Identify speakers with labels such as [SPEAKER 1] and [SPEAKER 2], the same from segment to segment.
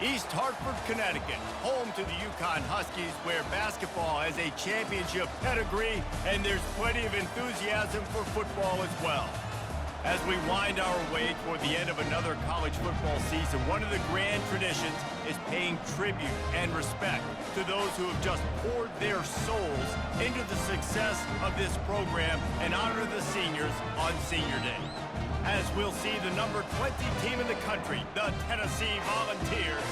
[SPEAKER 1] East Hartford, Connecticut, home to the UCONN Huskies, where basketball has a championship pedigree and there's plenty of enthusiasm for football as well. As we wind our way toward the end of another college football season, one of the grand traditions is paying tribute and respect to those who have just poured their souls into the success of this program and honor the seniors on Senior Day. As we'll see the number 20 team in the country, the Tennessee Volunteers,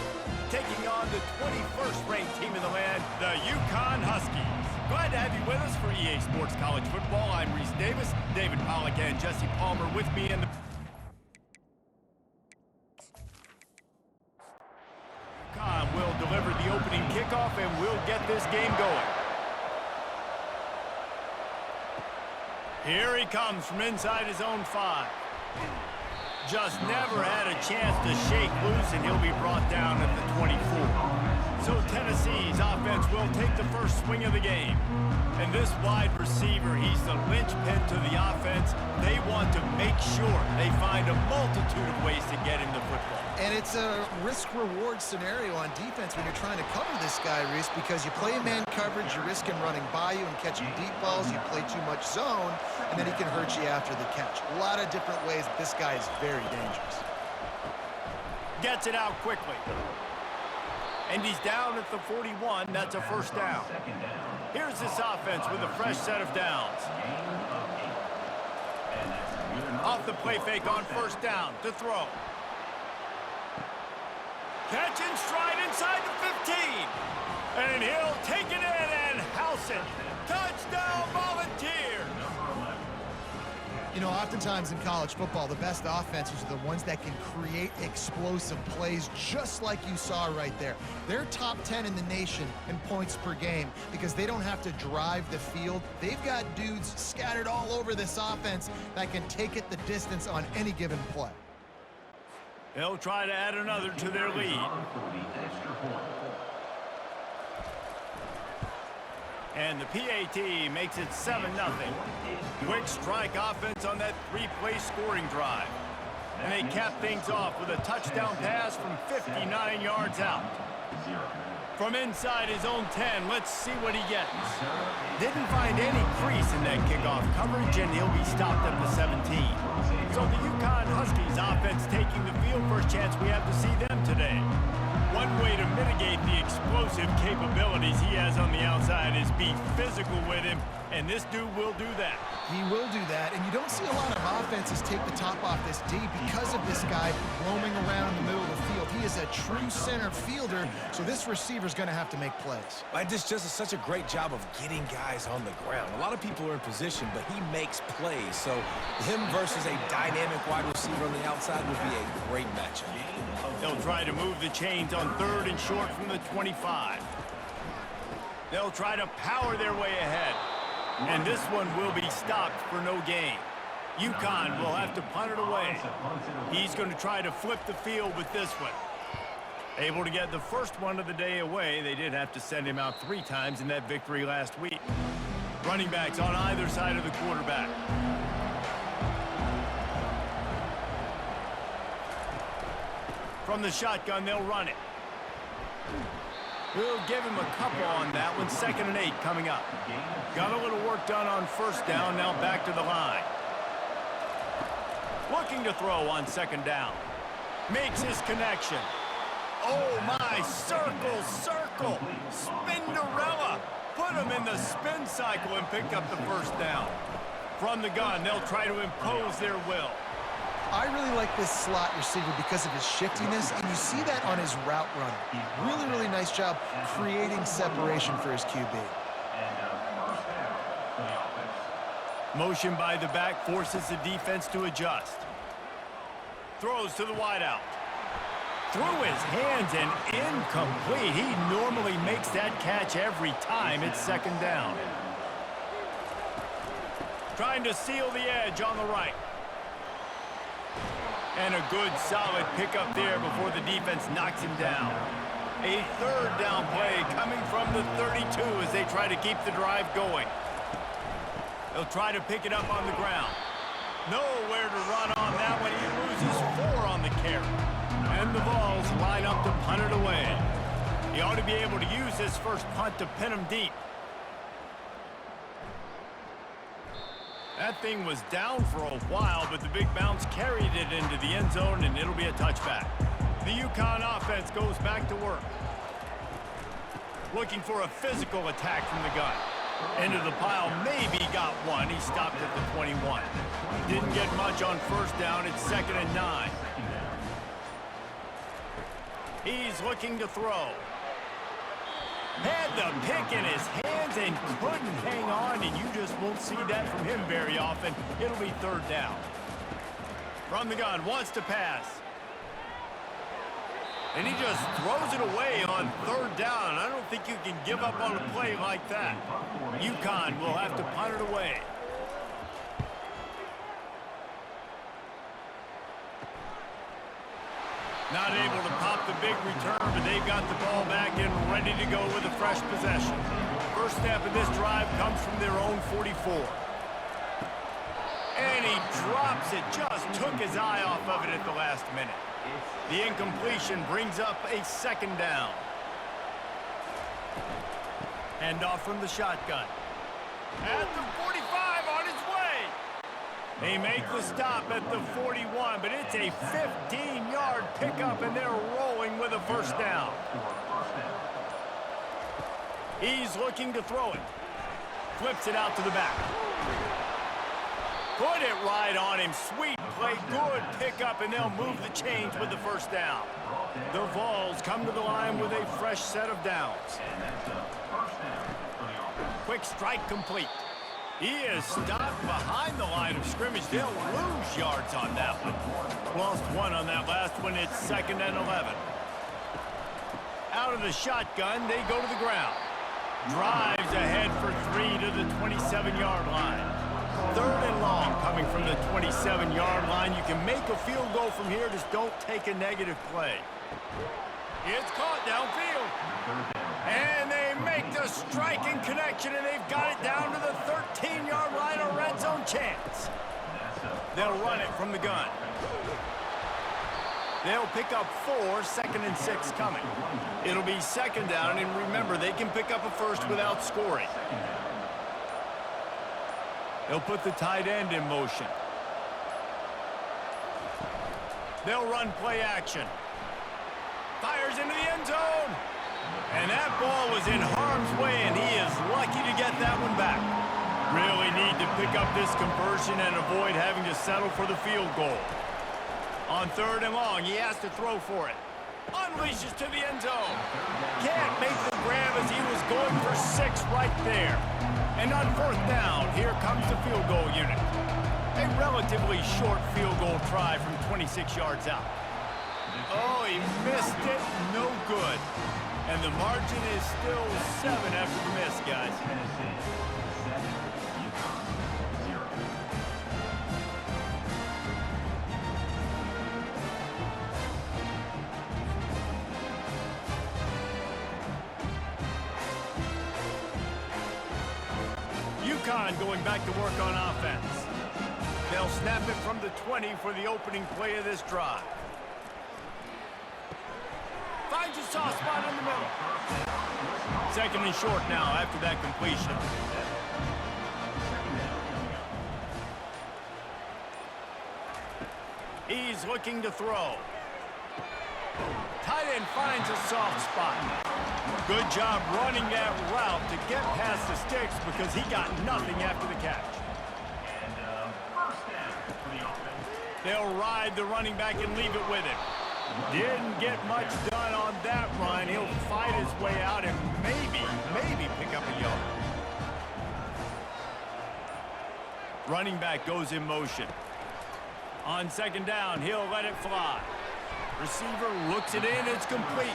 [SPEAKER 1] taking on the 21st ranked team in the land, the UCONN Huskies. Glad to have you with us for EA Sports College Football. I'm Reese Davis, David Pollack and Jesse Palmer with me in the... UCONN will deliver the opening kickoff and we'll get this game going. Here he comes from inside his own 5. Just never had a chance to shake loose, and he'll be brought down at the 24. So Tennessee's offense will take the first swing of the game. And this wide receiver, he's the linchpin to the offense. They want to make sure they find a multitude of ways to get him the football.
[SPEAKER 2] And it's a risk-reward scenario on defense when you're trying to cover this guy, Reese, because you play man coverage, you risk him running by you and catching deep balls, you play too much zone, and then he can hurt you after the catch. A lot of different ways. This guy is very dangerous.
[SPEAKER 1] Gets it out quickly. And he's down at the 41. That's a first down. Here's this offense with a fresh set of downs. Off the play fake on first down to throw. Catch and stride inside the 15. And he'll take it in and house it. Touchdown, Volunteers!
[SPEAKER 2] You know, oftentimes in college football, the best offenses are the ones that can create explosive plays, just like you saw right there. They're top 10 in the nation in points per game because they don't have to drive the field. They've got dudes scattered all over this offense that can take it the distance on any given play.
[SPEAKER 1] They'll try to add another to their lead. And the PAT makes it 7-0. Quick strike offense on that 3-play scoring drive. And they cap things off with a touchdown pass from 59 yards out. From inside his own 10, let's see what he gets. Didn't find any crease in that kickoff coverage, and he'll be stopped at the 17. So the UCONN Huskies offense taking the field. First chance we have to see them today. One way to mitigate the explosive capabilities he has on the outside is be physical with him, and this dude will do that.
[SPEAKER 2] He will do that, and you don't see a lot of offenses take the top off this D because of this guy roaming around in the middle of the field. He is a true center fielder, so this receiver's going to have to make plays.
[SPEAKER 3] This just is such a great job of getting guys on the ground. A lot of people are in position, but he makes plays, so him versus a dynamic wide receiver on the outside would be a great matchup.
[SPEAKER 1] They'll try to move the chains on 3rd and short from the 25. They'll try to power their way ahead. And this one will be stopped for no gain. UCONN will have to punt it away. He's going to try to flip the field with this one. Able to get the first one of the day away. They did have to send him out 3 times in that victory last week. Running backs on either side of the quarterback. From the shotgun, they'll run it. We'll give him a couple on that one. 2nd and 8 coming up. Got a little work done on first down, now back to the line. Looking to throw on 2nd down. Makes his connection. Oh my, circle. Spinderella. Put him in the spin cycle and pick up the first down. From the gun, they'll try to impose their will.
[SPEAKER 2] I really like this slot receiver because of his shiftiness, and you see that on his route running. Really nice job creating separation for his QB.
[SPEAKER 1] Motion by the back forces the defense to adjust. Throws to the wideout. Through his hands and incomplete. He normally makes that catch every time. It's 2nd down. Trying to seal the edge on the right. And a good, solid pickup there before the defense knocks him down. A 3rd down play coming from the 32 as they try to keep the drive going. They'll try to pick it up on the ground. Nowhere to run on that one. He loses 4 on the carry. And And the Vols line up to punt it away. He ought to be able to use this first punt to pin him deep. That thing was down for a while, but the big bounce carried it into the end zone, and it'll be a touchback. The UConn offense goes back to work. Looking for a physical attack from the gun. Into the pile, maybe got one. He stopped at the 21. Didn't get much on first down. It's 2nd and 9. He's looking to throw. Had the pick in his hands and couldn't hang on, and you just won't see that from him very often. It'll be 3rd down. From the gun, wants to pass. And he just throws it away on 3rd down. I don't think you can give up on a play like that. UConn will have to punt it away. Not able to pop the big return, but they've got the ball back and ready to go with a fresh possession. First snap of this drive comes from their own 44. And he drops it, just took his eye off of it at the last minute. The incompletion brings up a 2nd down. Handoff from the shotgun. At the 45, on his way. They make the stop at the 41, but it's a 15-yard pickup, and they're rolling with a first down. He's looking to throw it. Flips it out to the back. Put it right on him. Sweet play, good pickup, and they'll move the chains with the first down. The Vols come to the line with a fresh set of downs. Quick strike complete. He is stopped behind the line of scrimmage. They'll lose yards on that one. Lost one on that last one. It's 2nd and 11. Out of the shotgun, they go to the ground. Drives ahead for 3 to the 27-yard line. 3rd and long coming from the 27-yard line. You can make a field goal from here, just don't take a negative play. It's caught downfield. And they make the striking connection, and they've got it down to the 13-yard line, a red zone chance. They'll run it from the gun. They'll pick up 4, 2nd and 6 coming. It'll be 2nd down, and remember, they can pick up a first without scoring. They'll put the tight end in motion. They'll run play action. Fires into the end zone. And that ball was in harm's way, and he is lucky to get that one back. Really need to pick up this conversion and avoid having to settle for the field goal. On 3rd and long, he has to throw for it. Unleashes to the end zone. Can't make the grab as he was going for 6 right there. And on 4th down, here comes the field goal unit. A relatively short field goal try from 26 yards out. Oh, he missed it. No good. And the margin is still 7 after the miss, guys. UConn going back to work on offense. They'll snap it from the 20 for the opening play of this drive. Finds a soft spot in the middle. 2nd and short now after that completion. He's looking to throw. Tight end finds a soft spot. Good job running that route to get past the sticks because he got nothing after the catch. They'll ride the running back and leave it with him. Didn't get much done on that run. He'll fight his way out and maybe pick up a yard. Running back goes in motion. On 2nd down, he'll let it fly. Receiver looks it in, it's complete.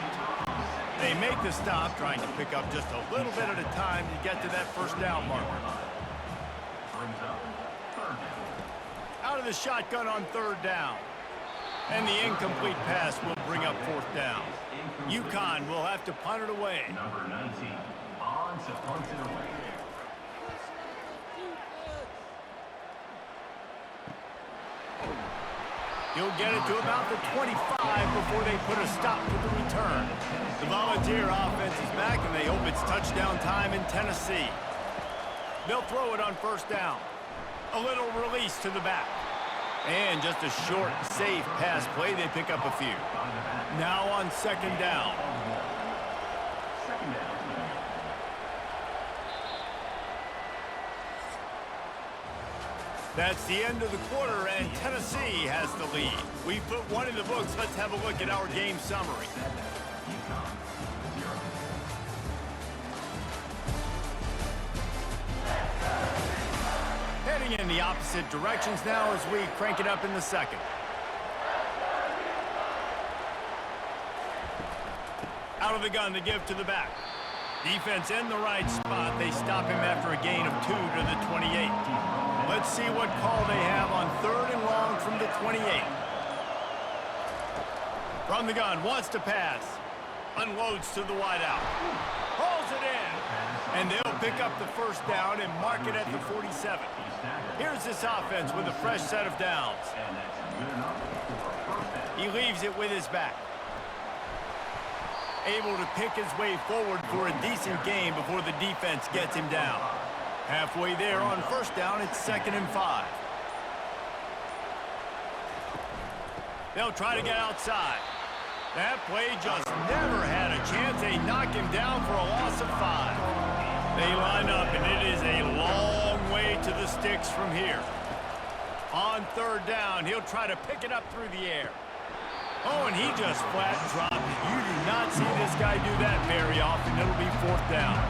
[SPEAKER 1] They make the stop, trying to pick up just a little bit at a time to get to that first down marker. Out of the shotgun on 3rd down. And the incomplete pass will bring up 4th down. UConn will have to punt it away.
[SPEAKER 4] Number 19, on to punt it away.
[SPEAKER 1] He'll get it to about the 25 before they put a stop to the return. The Volunteer offense is back, and they hope it's touchdown time in Tennessee. They'll throw it on first down. A little release to the back. And just a short, safe pass play. They pick up a few. Now on second down. That's the end of the quarter, and Tennessee has the lead. We've put one in the books. Let's have a look at our game summary. Heading in the opposite directions now as we crank it up in the second. Out of the gun to give to the back. Defense in the right spot. They stop him after a gain of 2 to the 28. Let's see what call they have on third and long from the 28. From the gun, wants to pass. Unloads to the wideout. Hauls it in. And they'll pick up the first down and mark it at the 47. Here's this offense with a fresh set of downs. He leaves it with his back. Able to pick his way forward for a decent gain before the defense gets him down. Halfway there on first down, it's 2nd and 5. They'll try to get outside. That play just never had a chance. They knock him down for a loss of 5. They line up, and it is a long way to the sticks from here. On third down, he'll try to pick it up through the air. Oh, and he just flat dropped it. You do not see this guy do that very often. It'll be 4th down.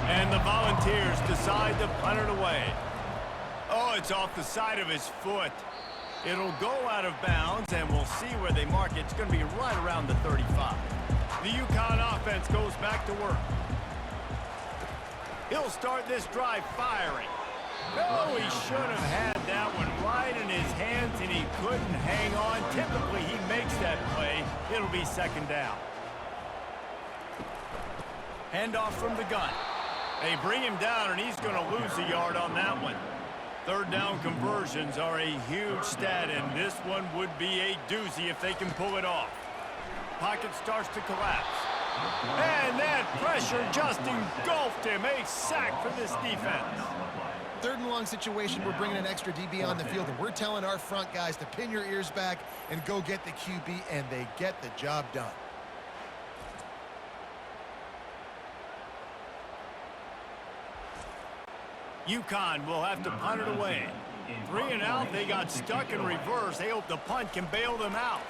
[SPEAKER 1] And the Volunteers decide to punt it away. Oh, it's off the side of his foot. It'll go out of bounds, and we'll see where they mark it. It's going to be right around the 35. The UConn offense goes back to work. He'll start this drive firing. Oh, he should have had that one right in his hands, and he couldn't hang on. Typically, he makes that play. It'll be 2nd down. Handoff from the gun. They bring him down, and he's going to lose a yard on that one. Third down conversions are a huge stat, and this one would be a doozy if they can pull it off. Pocket starts to collapse. And that pressure just engulfed him. A sack for this defense.
[SPEAKER 2] 3rd and long situation, we're bringing an extra DB on the field, and we're telling our front guys to pin your ears back and go get the QB, and they get the job done.
[SPEAKER 1] UConn will have to punt it away. 3 and out, they got stuck in reverse. They hope the punt can bail them out.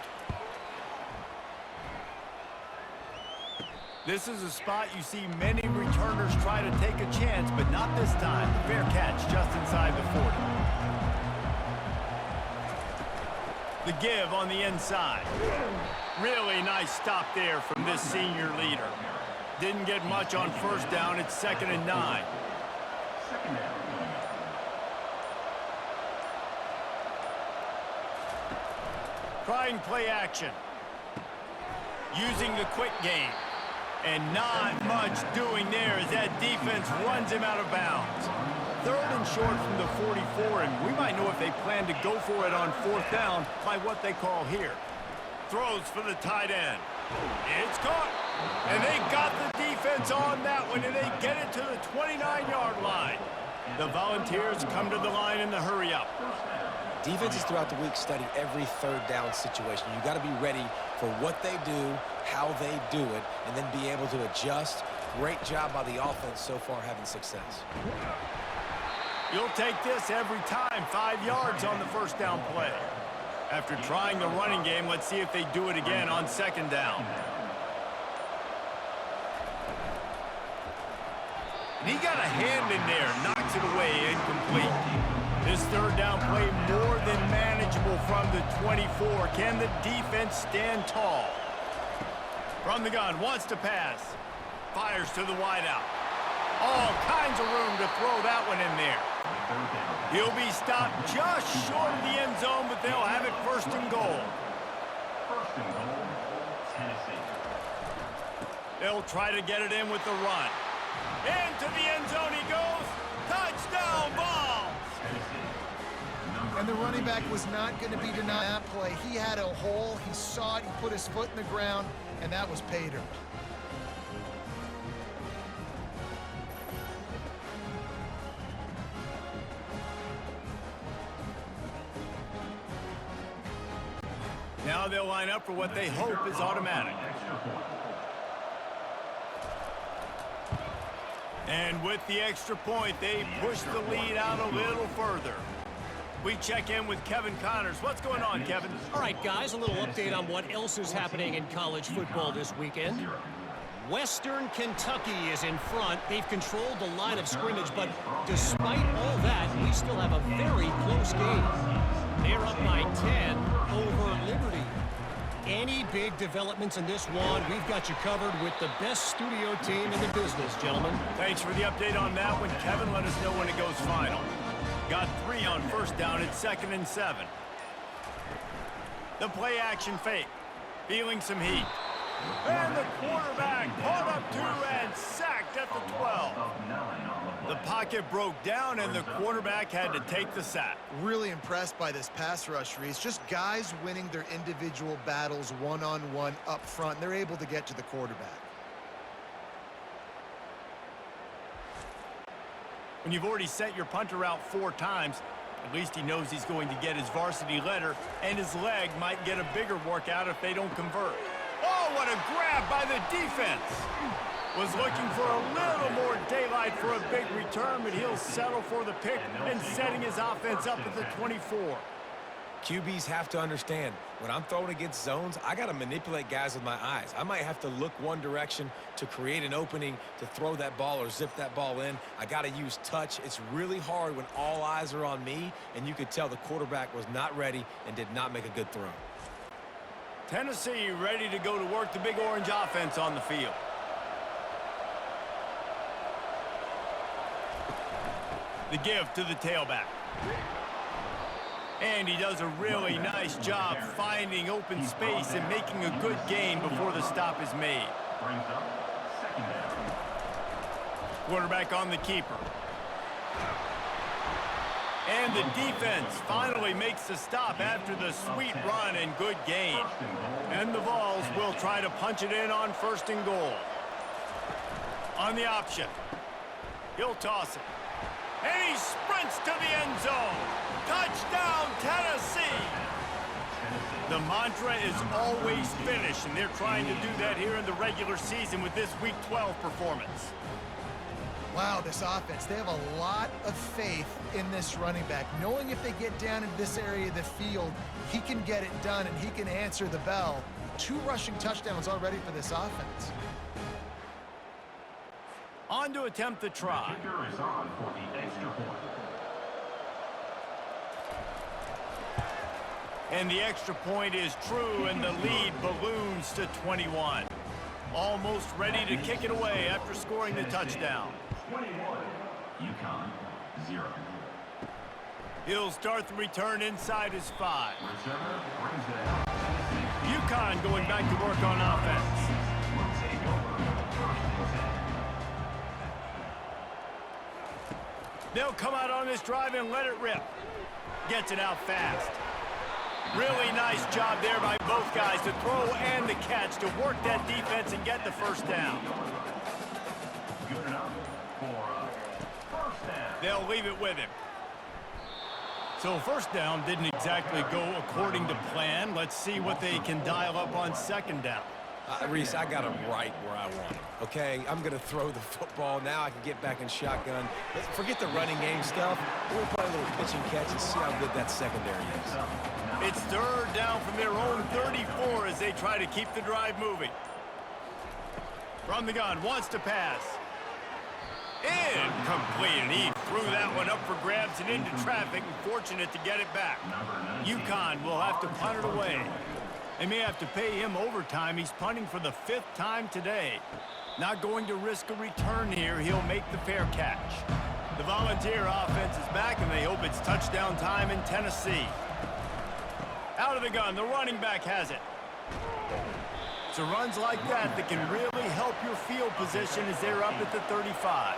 [SPEAKER 1] This is a spot you see many returners try to take a chance, but not this time. Fair catch just inside the 40. The give on the inside. Really nice stop there from this senior leader. Didn't get much on first down. It's 2nd and 9. Trying play action. Using the quick game. And not much doing there as that defense runs him out of bounds. 3rd and short from the 44, and we might know if they plan to go for it on 4th down by what they call here. Throws for the tight end. It's caught. And they got the defense on that one, and they get it to the 29-yard line. The Volunteers come to the line in the hurry-up.
[SPEAKER 3] Defenses throughout the week study every 3rd down situation. You got to be ready for what they do, how they do it, and then be able to adjust. Great job by the offense so far having success.
[SPEAKER 1] You'll take this every time. 5 yards on the first down play. After trying the running game, let's see if they do it again on 2nd down. And he got a hand in there, knocks it away, incomplete. This 3rd down play more than manageable from the 24. Can the defense stand tall? From the gun, wants to pass. Fires to the wideout. All kinds of room to throw that one in there. He'll be stopped just short of the end zone, but they'll have it 1st and goal.
[SPEAKER 4] 1st and goal, Tennessee.
[SPEAKER 1] They'll try to get it in with the run. Into the end zone he goes. Touchdown ball.
[SPEAKER 2] And the running back was not going to be denied that play. He had a hole, he saw it, he put his foot in the ground, and that was pay dirt.
[SPEAKER 1] Now they'll line up for what they hope is automatic. And with the extra point, they push the lead out a little further. We check in with Kevin Connors. What's going on, Kevin?
[SPEAKER 5] All right, guys, a little update on what else is happening in college football this weekend. Western Kentucky is in front. They've controlled the line of scrimmage, but despite all that, we still have a very close game. They're up by 10 over Liberty. Any big developments in this one, we've got you covered with the best studio team in the business, gentlemen.
[SPEAKER 1] Thanks for the update on that one, Kevin. Let us know when it goes final. Got 3 on first down. It's 2nd and 7. The play action fake. Feeling some heat. And the quarterback caught up to and sacked at the 12. The pocket broke down and the quarterback had to take the sack.
[SPEAKER 2] Really impressed by this pass rush, Reese. Just guys winning their individual battles one-on-one up front. They're able to get to the quarterback.
[SPEAKER 1] When you've already sent your punter out 4 times, at least he knows he's going to get his varsity letter, and his leg might get a bigger workout if they don't convert. Oh, what a grab by the defense! Was looking for a little more daylight for a big return, but he'll settle for the pick and setting his offense up at the 24.
[SPEAKER 3] QBs have to understand, when I'm throwing against zones, I got to manipulate guys with my eyes. I might have to look one direction to create an opening to throw that ball or zip that ball in. I got to use touch. It's really hard when all eyes are on me, and you could tell the quarterback was not ready and did not make a good throw.
[SPEAKER 1] Tennessee ready to go to work the Big Orange offense on the field. The give to the tailback. And he does a really nice job finding open space and making a good gain before the stop is made.
[SPEAKER 4] Brings up 2nd down.
[SPEAKER 1] Quarterback on the keeper. And the defense finally makes the stop after the sweet run and good gain. And the Vols will try to punch it in on 1st and goal. On the option. He'll toss it. And he sprints to the end zone. Touchdown, Tennessee! The mantra is always finish, and they're trying to do that here in the regular season with this Week 12 performance.
[SPEAKER 2] Wow, this offense, they have a lot of faith in this running back. Knowing if they get down into this area of the field, he can get it done and he can answer the bell. 2 rushing touchdowns already for this offense.
[SPEAKER 1] On to attempt the try.
[SPEAKER 4] Kicker is on for the extra point.
[SPEAKER 1] And the extra point is true, and the lead balloons to 21. Almost ready to kick it away after scoring the touchdown.
[SPEAKER 4] 21. UCONN 0.
[SPEAKER 1] He'll start the return inside his 5.
[SPEAKER 4] Returner brings it out. Tennessee
[SPEAKER 1] UConn going back to work on offense.
[SPEAKER 4] will take over 1st and 10.
[SPEAKER 1] They'll come out on this drive and let it rip. Gets it out fast. Really nice job there by both guys to throw and to catch, to work that defense and get the 1st down.
[SPEAKER 4] Good enough for 1st down.
[SPEAKER 1] They'll leave it with him. So 1st down didn't exactly go according to plan. Let's see what they can dial up on 2nd down.
[SPEAKER 3] Reese, I got him right where I want him. Okay, I'm going to throw the football. Now I can get back in shotgun. Forget the running game stuff. We'll play a little pitch and catch and see how good that secondary is.
[SPEAKER 1] It's 3rd down from their own 34 as they try to keep the drive moving. From the gun, wants to pass. Incomplete, and he threw that one up for grabs and into traffic, and fortunate to get it back. UConn will have to punt it away. They may have to pay him overtime. He's punting for the 5th time today. Not going to risk a return here. He'll make the fair catch. The Volunteer offense is back, and they hope it's touchdown time in Tennessee. Out of the gun, the running back has it. It's the runs like that that can really help your field position as they're up at the 35.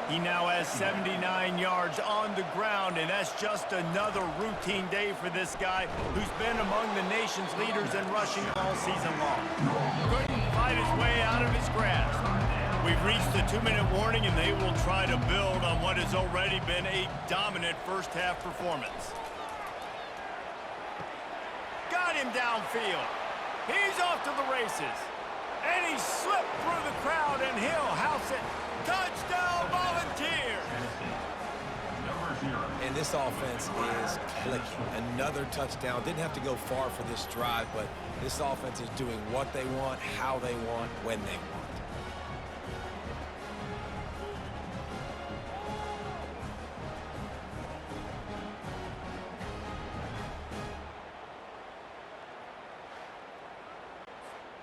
[SPEAKER 1] He now has 79 yards on the ground, and that's just another routine day for this guy who's been among the nation's leaders in rushing all season long. Couldn't fight his way out of his grasp. We've reached the 2-minute warning, and they will try to build on what has already been a dominant first-half performance. Got him downfield. He's off to the races. And he slipped through the crowd, and he'll house it. Touchdown, Volunteers!
[SPEAKER 3] And this offense is clicking. Another touchdown. Didn't have to go far for this drive, but this offense is doing what they want, how they want, when they want.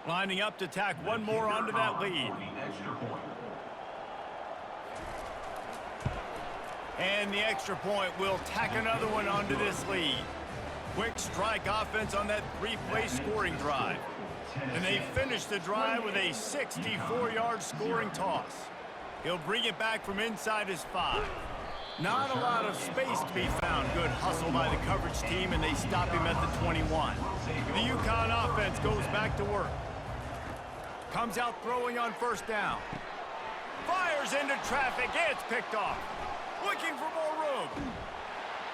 [SPEAKER 1] Lining up to tack one more onto that lead. And the extra point will tack another one onto this lead. Quick strike offense on that 3-play scoring drive. And they finish the drive with a 64-yard scoring toss. He'll bring it back from inside his 5. Not a lot of space to be found. Good hustle by the coverage team, and they stop him at the 21. The UConn offense goes back to work. Comes out throwing on first down. Fires into traffic. It's picked off. Looking for more room.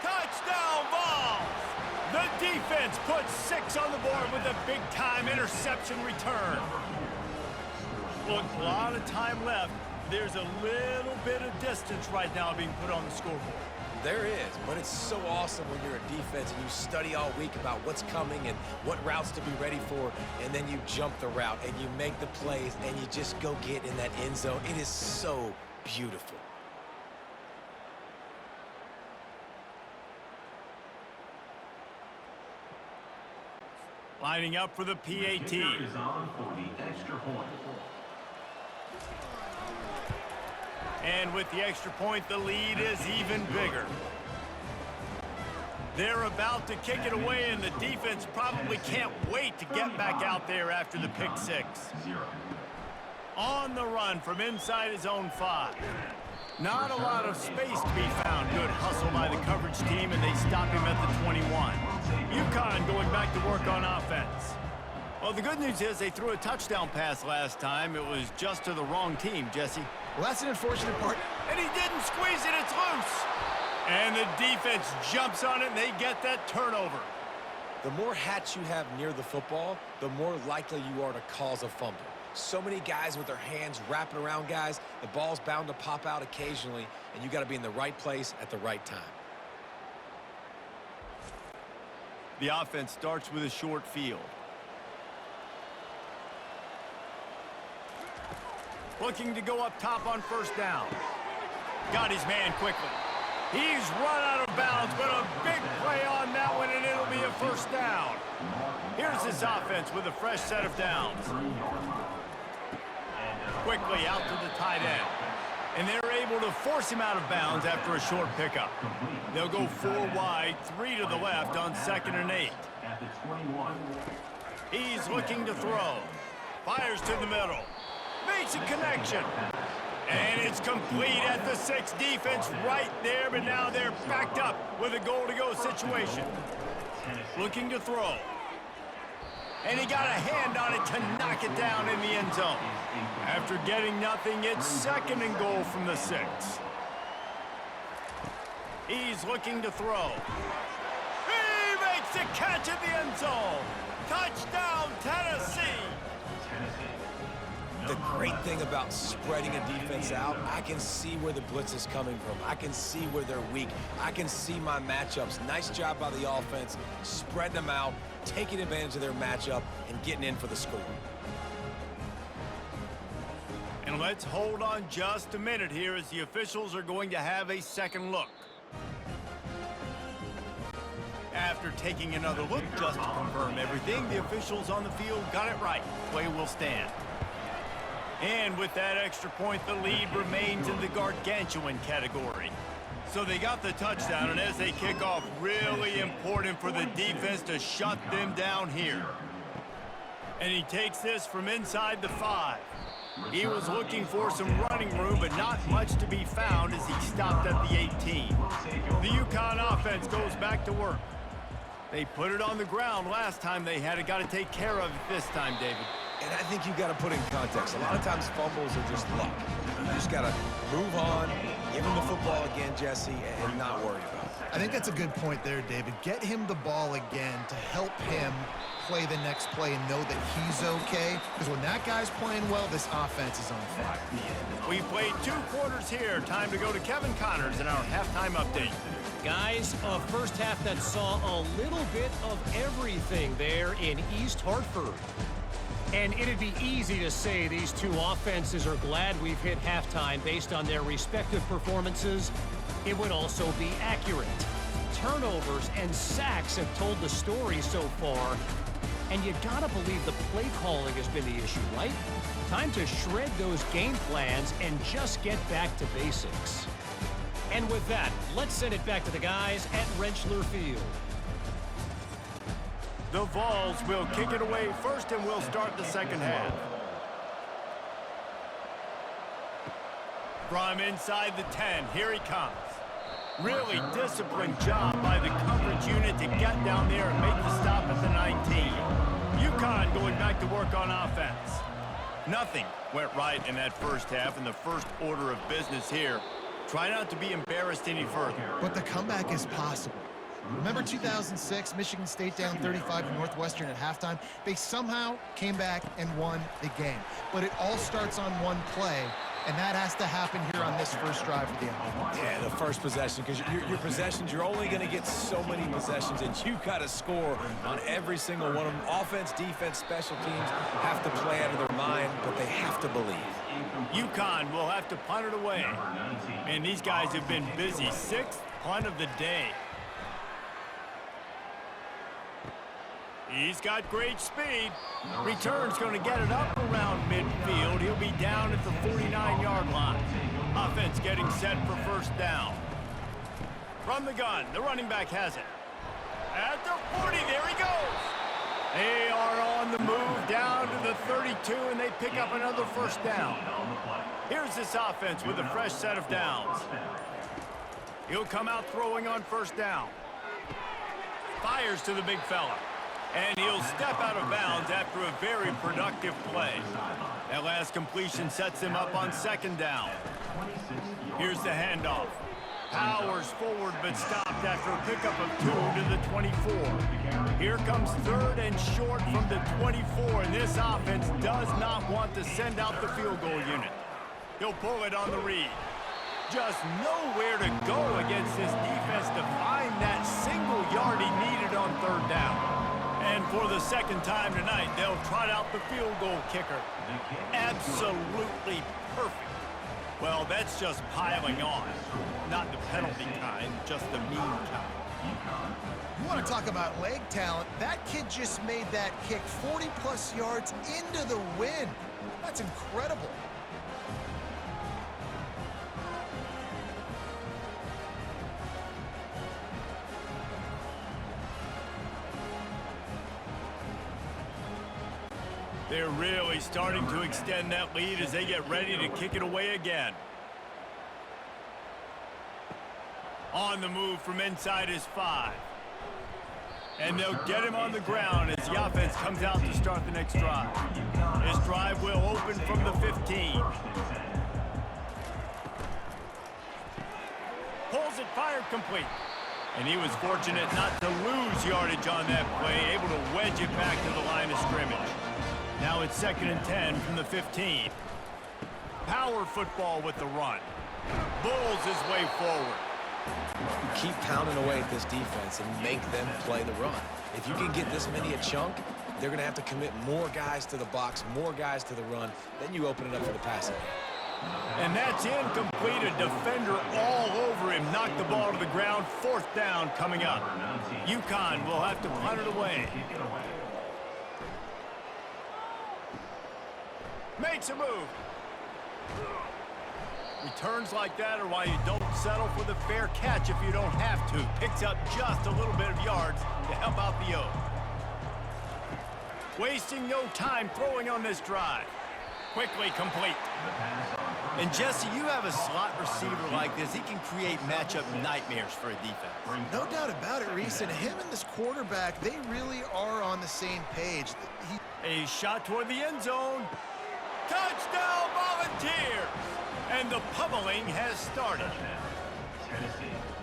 [SPEAKER 1] Touchdown, Vols! The defense puts 6 on the board with a big-time interception return. Look, a lot of time left. There's a little bit of distance right now being put on the scoreboard.
[SPEAKER 3] There is, but it's so awesome when you're a defense and you study all week about what's coming and what routes to be ready for, and then you jump the route and you make the plays and you just go get in that end zone. It is so beautiful.
[SPEAKER 1] Lining up for the PAT.
[SPEAKER 4] Is on for the extra point.
[SPEAKER 1] And with the extra point, the lead is even bigger. They're about to kick it away, and the defense probably can't wait to get back out there after the pick 6. On the run from inside his own 5. Not a lot of space to be found. Good hustle by the coverage team, and they stop him at the 21. UConn going back to work on offense. Well, the good news is they threw a touchdown pass last time. It was just to the wrong team, Jesse.
[SPEAKER 2] Well, that's an unfortunate part.
[SPEAKER 1] And he didn't squeeze it. It's loose. And the defense jumps on it, and they get that turnover.
[SPEAKER 3] The more hats you have near the football, the more likely you are to cause a fumble. So many guys with their hands wrapping around guys, the ball's bound to pop out occasionally, and you got to be in the right place at the right time.
[SPEAKER 1] The offense starts with a short field. Looking to go up top on first down. Got his man quickly. He's run out of bounds, but a big play on that one, and it'll be a first down. Here's this offense with a fresh set of downs. Quickly out to the tight end. And they're able to force him out of bounds after a short pickup. They'll go 4 wide, 3 to the left on 2nd and 8. He's looking to throw. Fires to the middle. Makes a connection. And it's complete at the 6. Defense right there, but now they're backed up with a goal-to-go situation. Looking to throw. And he got a hand on it to knock it down in the end zone. After getting nothing, it's 2nd and goal from the 6. He's looking to throw. He makes the catch at the end zone. Touchdown, Tennessee.
[SPEAKER 3] The great thing about spreading a defense out, I can see where the blitz is coming from. I can see where they're weak. I can see my matchups. Nice job by the offense, spreading them out, taking advantage of their matchup, and getting in for the score.
[SPEAKER 1] And let's hold on just a minute here as the officials are going to have a second look. After taking another look just to confirm everything, the officials on the field got it right. Play will stand. And with that extra point, the lead remains in the gargantuan category. So they got the touchdown, and as they kick off, really important for the defense to shut them down here. And he takes this from inside the 5. He was looking for some running room, but not much to be found as he stopped at the 18. The UConn offense goes back to work. They put it on the ground last time they had it. Got to take care of it this time, David.
[SPEAKER 3] And I think you've got to put in context. A lot of times fumbles are just luck. You just got to move on, give him the football again, Jesse, and not worry about it.
[SPEAKER 2] I think that's a good point there, David. Get him the ball again to help him play the next play and know that he's okay. Because when that guy's playing well, this offense is on fire.
[SPEAKER 1] We've played 2 quarters here. Time to go to Kevin Connors in our halftime update.
[SPEAKER 5] Guys, a first half that saw a little bit of everything there in East Hartford. And it'd be easy to say these two offenses are glad we've hit halftime based on their respective performances. It would also be accurate. Turnovers and sacks have told the story so far. And you gotta believe the play calling has been the issue, right? Time to shred those game plans and just get back to basics. And with that, let's send it back to the guys at Rentschler Field.
[SPEAKER 1] The Vols will kick it away first, and we'll start the second half. From inside the 10, here he comes. Really disciplined job by the coverage unit to get down there and make the stop at the 19. UConn going back to work on offense. Nothing went right in that first half, and the first order of business here. Try not to be embarrassed any further.
[SPEAKER 2] But the comeback is possible. Remember 2006, Michigan State down 35 to Northwestern at halftime? They somehow came back and won the game. But it all starts on one play, and that has to happen here on this first drive of the offense.
[SPEAKER 3] Yeah, the first possession, because your possessions, you're only going to get so many possessions, and you've got to score on every single one of them. Offense, defense, special teams have to play out of their mind, but they have to believe.
[SPEAKER 1] UConn will have to punt it away. And these guys have been busy. 6th punt of the day. He's got great speed. Return's going to get it up around midfield. He'll be down at the 49-yard line. Offense getting set for first down. From the gun, the running back has it. At the 40, there he goes. They are on the move down to the 32, and they pick up another first down. Here's this offense with a fresh set of downs. He'll come out throwing on first down. Fires to the big fella. And he'll step out of bounds after a very productive play. That last completion sets him up on second down. Here's the handoff. Powers forward but stopped after a pickup of 2 to the 24. Here comes third and short from the 24, and this offense does not want to send out the field goal unit. He'll pull it on the read. Just nowhere to go against this defense to find that single yard he needed on third down. And for the second time tonight, they'll trot out the field goal kicker. Absolutely perfect. Well, that's just piling on. Not the penalty kind, just the mean kind.
[SPEAKER 2] You want to talk about leg talent? That kid just made that kick 40-plus yards into the wind. That's incredible.
[SPEAKER 1] They're really starting to extend that lead as they get ready to kick it away again. On the move from inside his 5. And they'll get him on the ground as the offense comes out to start the next drive. This drive will open from the 15. Pulls it, fired complete. And he was fortunate not to lose yardage on that play, able to wedge it back to the line of scrimmage. Now it's 2nd and 10 from the 15. Power football with the run. Bulls his way forward.
[SPEAKER 3] Keep pounding away at this defense and make them play the run. If you can get this many a chunk, they're going to have to commit more guys to the box, more guys to the run. Then you open it up for the passing game.
[SPEAKER 1] And that's incomplete. A defender all over him. Knocked the ball to the ground. 4th down coming up. UConn will have to punt it away. Makes a move. Returns like that are why you don't settle for the fair catch if you don't have to. Picks up just a little bit of yards to help out the O. wasting no time throwing on this drive. Quickly complete. And Jesse, you have a slot receiver like this. He can create matchup nightmares for a defense.
[SPEAKER 2] No doubt about it, Reese. And him and this quarterback, they really are on the same page.
[SPEAKER 1] A shot toward the end zone. Touchdown, Volunteers! And the pummeling has started.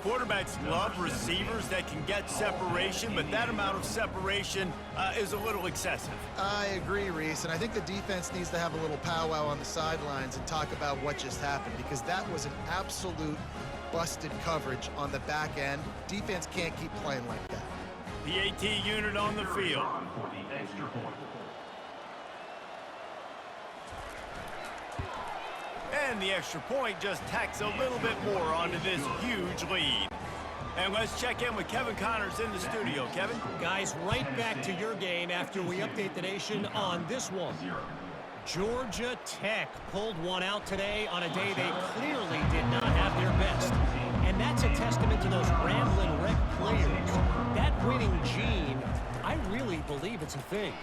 [SPEAKER 1] Quarterbacks love receivers that can get separation, but that amount of separation is a little excessive.
[SPEAKER 2] I agree, Reese, and I think the defense needs to have a little powwow on the sidelines and talk about what just happened, because that was an absolute busted coverage on the back end. Defense can't keep playing like that.
[SPEAKER 1] The AT unit on the field.
[SPEAKER 4] For the extra point.
[SPEAKER 1] And the extra point just tacks a little bit more onto this huge lead. And let's check in with Kevin Connors in the studio. Kevin?
[SPEAKER 5] Guys, right back to your game after we update the nation on this one. Georgia Tech pulled one out today on a day they clearly did not have their best. And that's a testament to those rambling wreck players. That winning gene, I really believe it's a thing.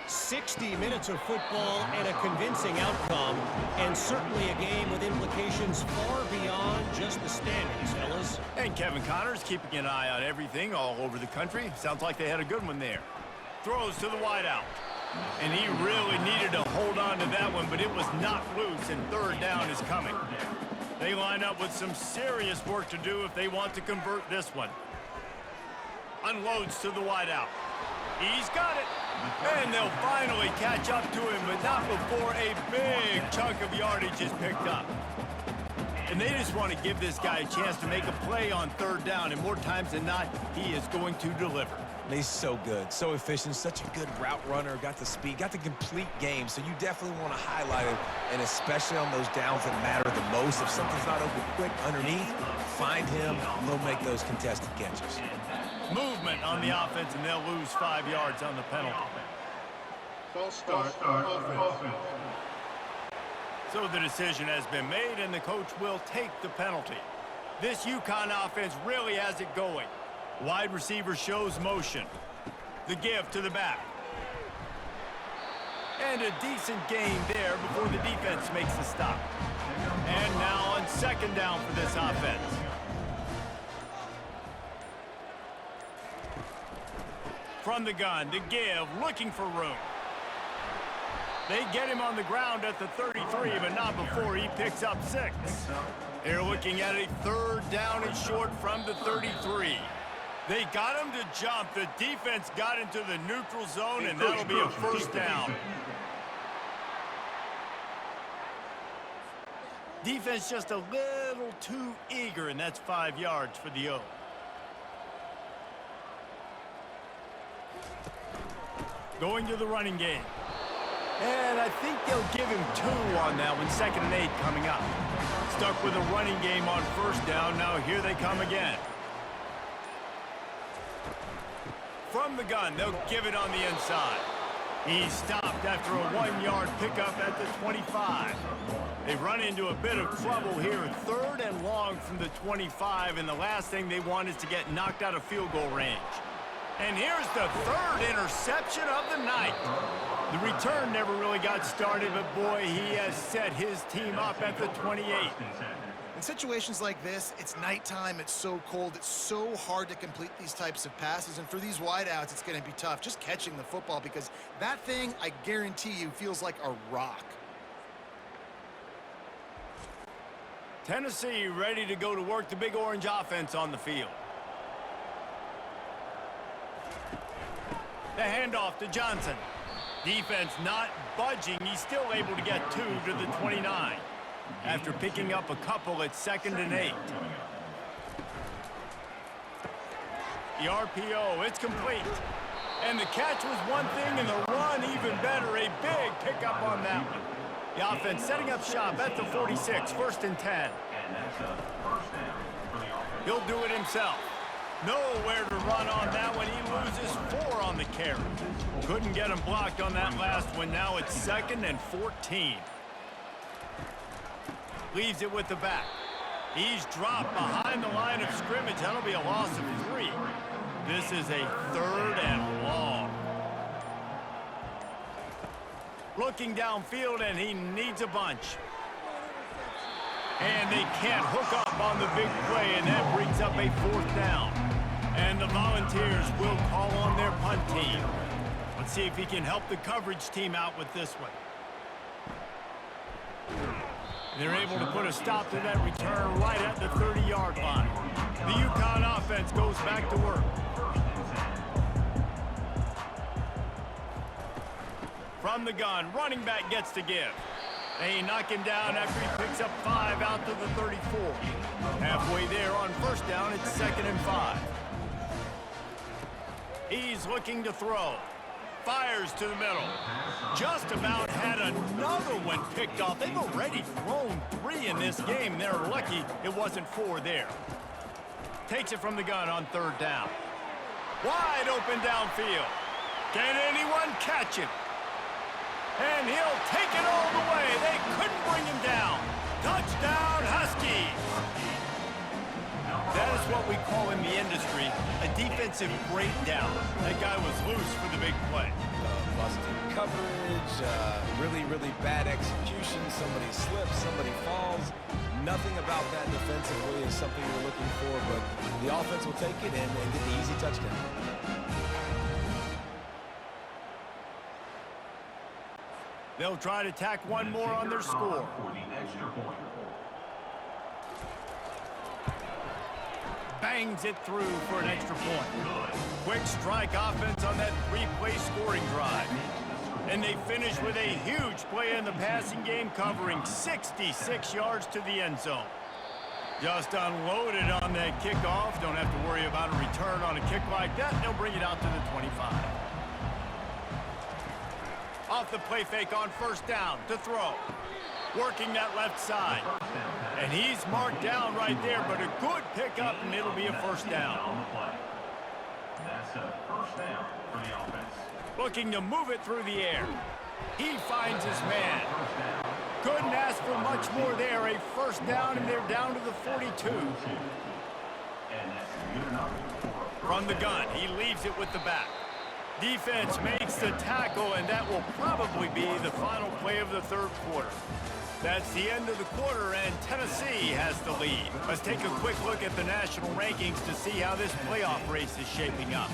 [SPEAKER 5] 60 minutes of football and a convincing outcome, and certainly a game with implications far beyond just the standings, fellas.
[SPEAKER 1] And Kevin Connors keeping an eye on everything all over the country. Sounds like they had a good one there. Throws to the wideout. And he really needed to hold on to that one, but it was not loose, and third down is coming. They line up with some serious work to do if they want to convert this one. Unloads to the wideout. He's got it. And they'll finally catch up to him, but not before a big chunk of yardage is picked up. And they just want to give this guy a chance to make a play on third down, and more times than not, he is going to deliver.
[SPEAKER 3] He's so good, so efficient, such a good route runner, got the speed, got the complete game, so you definitely want to highlight it, and especially on those downs that matter the most. If something's not open quick underneath, find him, and they'll make those contested catches.
[SPEAKER 1] Movement on the offense, and they'll lose 5 yards on the penalty.
[SPEAKER 6] False start offense.
[SPEAKER 1] So the decision has been made, and the coach will take the penalty. This UConn offense really has it going. Wide receiver shows motion. The give to the back. And a decent gain there before the defense makes the stop. And now on second down for this offense. From the gun, the give, looking for room. They get him on the ground at the 33, but not before he picks up 6. They're looking at a third down and short from the 33. They got him to jump. The defense got into the neutral zone, and that'll be a first down. Defense just a little too eager, and that's 5 yards for the O. Going to the running game. And I think they'll give him 2 on that one. 2nd and 8 coming up. Stuck with a running game on first down. Now here they come again. From the gun, they'll give it on the inside. He's stopped after a 1-yard pickup at the 25. They run into a bit of trouble here. 3rd and long from the 25, and the last thing they want is to get knocked out of field goal range. And here's the 3rd interception of the night. The return never really got started, but boy, he has set his team up at the 28.
[SPEAKER 2] In situations like this, it's nighttime, it's so cold, it's so hard to complete these types of passes, and for these wideouts, it's going to be tough just catching the football, because that thing, I guarantee you, feels like a rock.
[SPEAKER 1] Tennessee ready to go to work the Big Orange offense on the field. The handoff to Johnson. Defense not budging. He's still able to get 2 to the 29 after picking up a couple at 2nd and 8. The RPO, it's complete. And the catch was one thing, and the run even better. A big pickup on that one. The offense setting up shop at the 46, 1st and 10. He'll do it himself. Nowhere to run on that one. He loses 4 on the carry. Couldn't get him blocked on that last one. Now it's 2nd and 14. Leaves it with the back. He's dropped behind the line of scrimmage. That'll be a loss of 3. This is a 3rd and long. Looking downfield, and he needs a bunch. And they can't hook up on the big play, and that brings up a 4th down. And the Volunteers will call on their punt team. Let's see if he can help the coverage team out with this one. They're able to put a stop to that return right at the 30-yard line. The UConn offense goes back to work. From the gun, running back gets to give. They knock him down after he picks up 5 out to the 34. Halfway there on 1st down, it's 2nd and 5. He's looking to throw. Fires to the middle. Just about had another one picked off. They've already thrown 3 in this game. They're lucky it wasn't 4 there. Takes it from the gun on 3rd down. Wide open downfield. Can anyone catch it? And he'll take it all the way. They couldn't bring him down. Touchdown, Huskies. That is what we call in the industry a defensive breakdown. That guy was loose for the big play.
[SPEAKER 3] Busted coverage, really, really bad execution. Somebody slips, somebody falls. Nothing about that defensively is something you're looking for, but the offense will take it and get the easy touchdown.
[SPEAKER 1] They'll try to tack one more on their score.
[SPEAKER 4] For the extra point.
[SPEAKER 1] Bangs it through for an extra point. Quick strike offense on that 3-play scoring drive. And they finish with a huge play in the passing game, covering 66 yards to the end zone. Just unloaded on that kickoff. Don't have to worry about a return on a kick like that. They'll bring it out to the 25. Off the play fake on 1st down to throw. Working that left side. And he's marked down right there, but a good pickup, and it'll be a 1st down.
[SPEAKER 4] That's a 1st down for the offense.
[SPEAKER 1] Looking to move it through the air. He finds his man. Couldn't ask for much more there. A 1st down, and they're down to the 42.
[SPEAKER 4] And that's good enough for
[SPEAKER 1] From the gun, he leaves it with the back. Defense makes the tackle, and that will probably be the final play of the 3rd quarter. That's the end of the quarter, and Tennessee has the lead. Let's take a quick look at the national rankings to see how this playoff race is shaping up.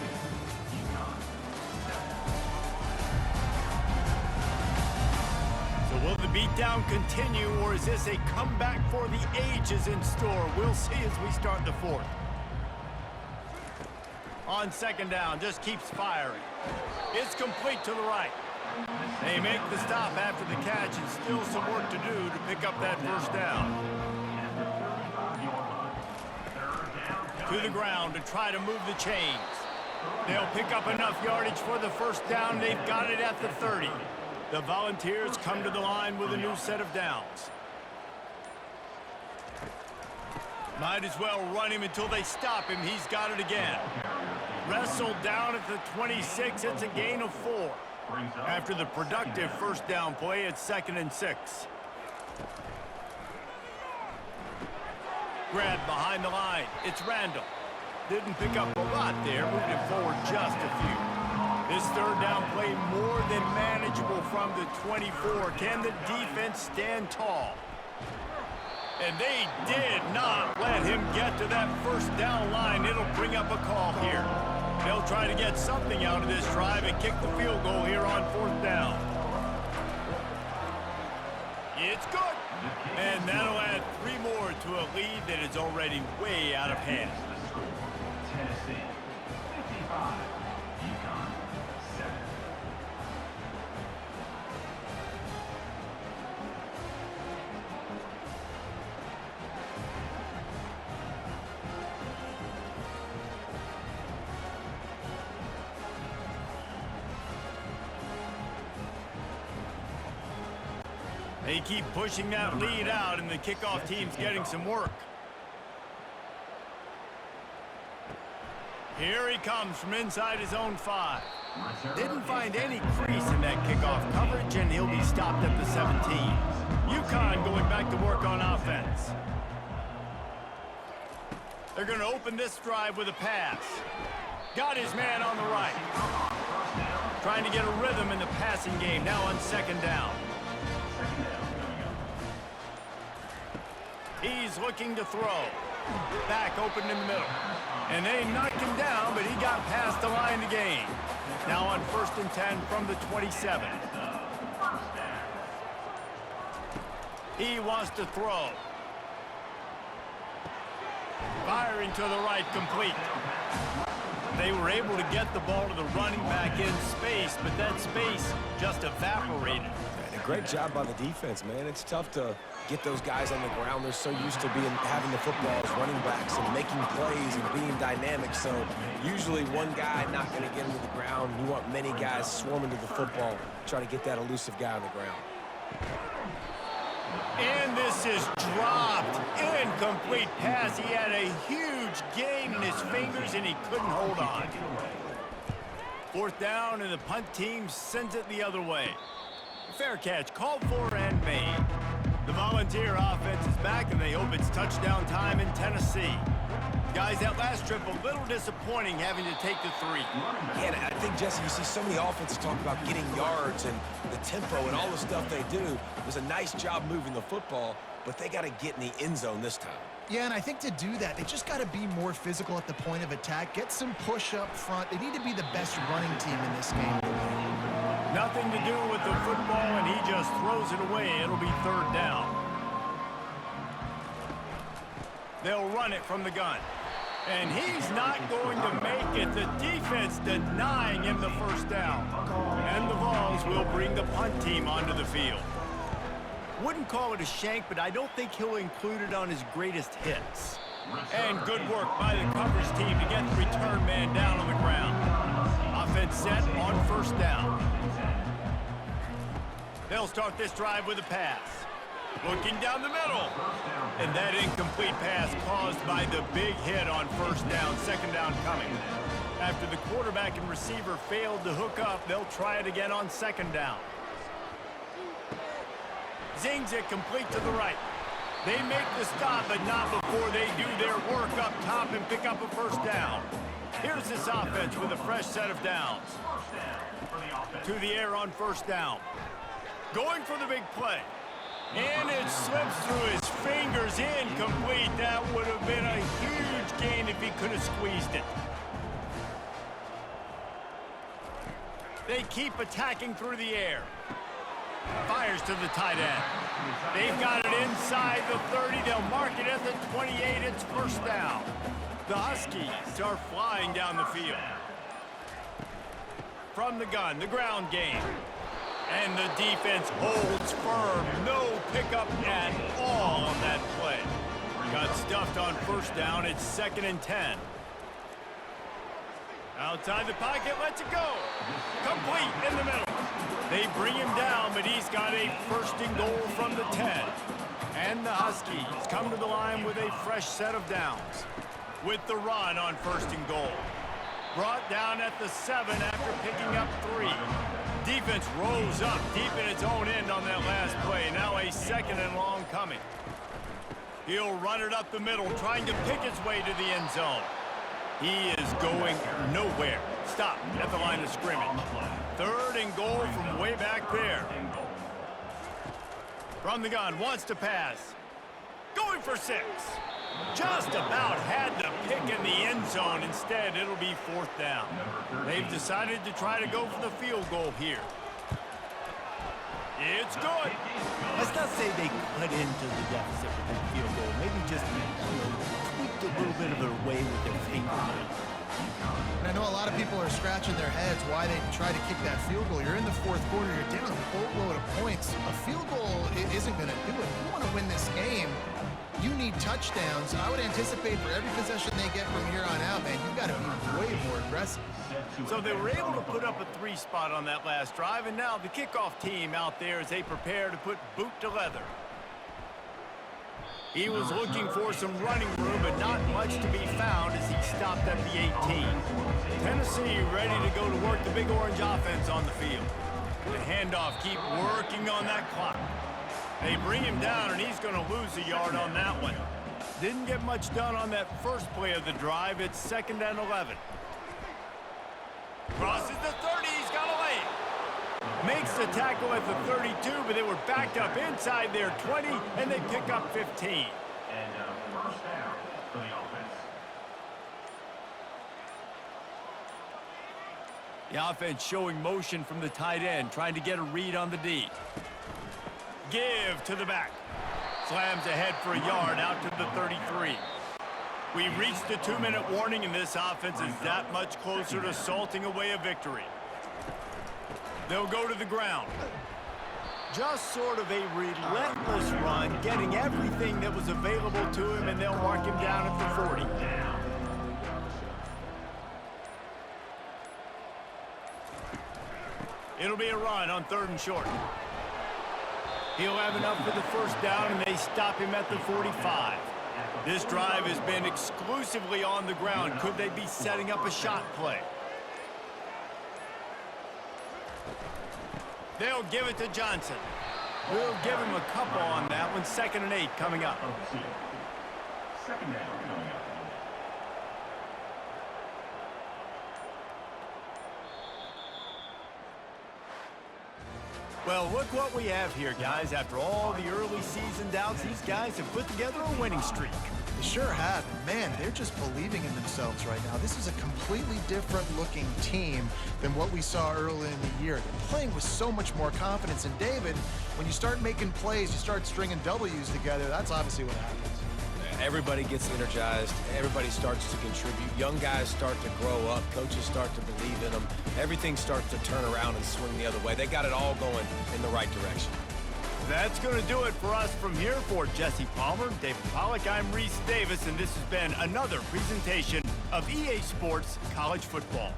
[SPEAKER 1] So will the beatdown continue, or is this a comeback for the ages in store? We'll see as we start the 4th. On 2nd down, just keeps firing. It's complete to the right. They make the stop after the catch, and still some work to do to pick up that 1st down. To the ground to try to move the chains. They'll pick up enough yardage for the 1st down. They've got it at the 30. The Volunteers come to the line with a new set of downs. Might as well run him until they stop him. He's got it again. Wrestled down at the 26. It's a gain of 4. After the productive 1st down play, it's 2nd and 6. Grab behind the line. It's Randall. Didn't pick up a lot there. Moved it forward just a few. This 3rd down play more than manageable from the 24. Can the defense stand tall? And they did not let him get to that 1st down line. It'll bring up a call here. They'll try to get something out of this drive and kick the field goal here on 4th down. It's good. And that'll add 3 more to a lead that is already way out of hand.
[SPEAKER 4] Tennessee 55, UConn 7.
[SPEAKER 1] They keep pushing that lead out, and the kickoff team's getting some work. Here he comes from inside his own 5. Didn't find any crease in that kickoff coverage, and he'll be stopped at the 17. UConn going back to work on offense. They're going to open this drive with a pass. Got his man on the right. trying to get a rhythm in the passing game now on second down. He's looking to throw. Back open in the middle. And they knocked him down, but he got past the line to gain. Now on 1st and 10 from the 27. He wants to throw. Firing to the right, complete. They were able to get the ball to the running back in space, but that space just evaporated.
[SPEAKER 3] And a great job by the defense, man. It's tough to get those guys on the ground. They're so used to having the football as running backs and making plays and being dynamic. So usually one guy not going to get him to the ground. You want many guys swarming to the football, try to get that elusive guy on the ground.
[SPEAKER 1] And this is dropped. Incomplete pass. He had a huge gain in his fingers, and he couldn't hold on. 4th down, and the punt team sends it the other way. Fair catch called for and made. The Volunteer offense is back, and they hope it's touchdown time in Tennessee. Guys, that last trip a little disappointing having to take the 3.
[SPEAKER 3] Yeah, and I think, Jesse, you see so many offenses talk about getting yards and the tempo and all the stuff they do. It was a nice job moving the football, but they got to get in the end zone this time.
[SPEAKER 2] Yeah, and I think to do that, they just got to be more physical at the point of attack, get some push up front. They need to be the best running team in this game.
[SPEAKER 1] Nothing to do with the football, and he just throws it away. It'll be 3rd down. They'll run it from the gun. And he's not going to make it. The defense denying him the 1st down. And the Vols will bring the punt team onto the field. Wouldn't call it a shank, but I don't think he'll include it on his greatest hits. And good work by the coverage team to get the return man down on the ground. Offense set on 1st down. They'll start this drive with a pass. Looking down the middle. And that incomplete pass caused by the big hit on 1st down, 2nd down coming. After the quarterback and receiver failed to hook up, they'll try it again on 2nd down. Zings it complete to the right. They make the stop, but not before they do their work up top and pick up a 1st down. Here's this offense with a fresh set of downs. To the air on 1st down. Going for the big play. And it slips through his fingers, incomplete. That would have been a huge gain if he could have squeezed it. They keep attacking through the air. Fires to the tight end. They've got it inside the 30. They'll mark it at the 28. It's 1st down. The Huskies are flying down the field. From the gun, the ground game. And the defense holds firm. No pickup at all on that play. Got stuffed on 1st down. It's 2nd and 10. Outside the pocket, lets it go. Complete in the middle. They bring him down, but he's got a 1st and goal from the 10. And the Huskies come to the line with a fresh set of downs. With the run on 1st and goal. Brought down at the 7 after picking up 3. Defense rose up deep in its own end on that last play. Now a 2nd and long coming. He'll run it up the middle, trying to pick his way to the end zone. He is going nowhere. Stop at the line of scrimmage. 3rd and goal from way back there. From the gun, wants to pass. Going for 6. Just about had the pick in the end zone. Instead, it'll be 4th down. They've decided to try to go for the field goal here. It's good.
[SPEAKER 7] Let's not say they cut into the deficit with the field goal. Maybe just tweaked a little bit of their way with their fingernail.
[SPEAKER 2] And I know a lot of people are scratching their heads why they try to kick that field goal. You're in the 4th quarter. You're down a boatload of points. A field goal isn't going to do it. If you want to win this game, you need touchdowns. I would anticipate for every possession they get from here on out, man, you've got to be way more aggressive.
[SPEAKER 1] So they were able to put up a 3 spot on that last drive, and now the kickoff team out there as they prepare to put boot to leather. He was looking for some running room, but not much to be found as he stopped at the 18. Tennessee ready to go to work the Big Orange offense on the field. The handoff, keep working on that clock. They bring him down, and he's going to lose a yard on that one. Didn't get much done on that first play of the drive. It's 2nd and 11. Crosses the 30. He's got a lane. Makes the tackle at the 32, but they were backed up inside their 20, and they pick up 15.
[SPEAKER 4] And first down for the offense.
[SPEAKER 1] The offense showing motion from the tight end, trying to get a read on the D. Give to the back. Slams ahead for a yard out to the 33. We reached the 2-minute warning, and this offense is that much closer to salting away a victory. They'll go to the ground. Just sort of a relentless run, getting everything that was available to him, and they'll mark him down at the 40. It'll be a run on 3rd and short. He'll have enough for the first down, and they stop him at the 45. This drive has been exclusively on the ground. Could they be setting up a shot play? They'll give it to Johnson. We'll give him a couple on that one. 2nd and 8 coming up.
[SPEAKER 4] Second down coming up.
[SPEAKER 1] Well, look what we have here, guys. After all the early season doubts, these guys have put together a winning streak.
[SPEAKER 2] They sure have. Man, they're just believing in themselves right now. This is a completely different looking team than what we saw early in the year. They're playing with so much more confidence. And David, when you start making plays, you start stringing W's together, that's obviously what happens.
[SPEAKER 3] Everybody gets energized. Everybody starts to contribute. Young guys start to grow up. Coaches start to believe in them. Everything starts to turn around and swing the other way. They got it all going in the right direction.
[SPEAKER 1] That's going to do it for us from here. For Jesse Palmer, David Pollack, I'm Reese Davis, and this has been another presentation of EA Sports College Football.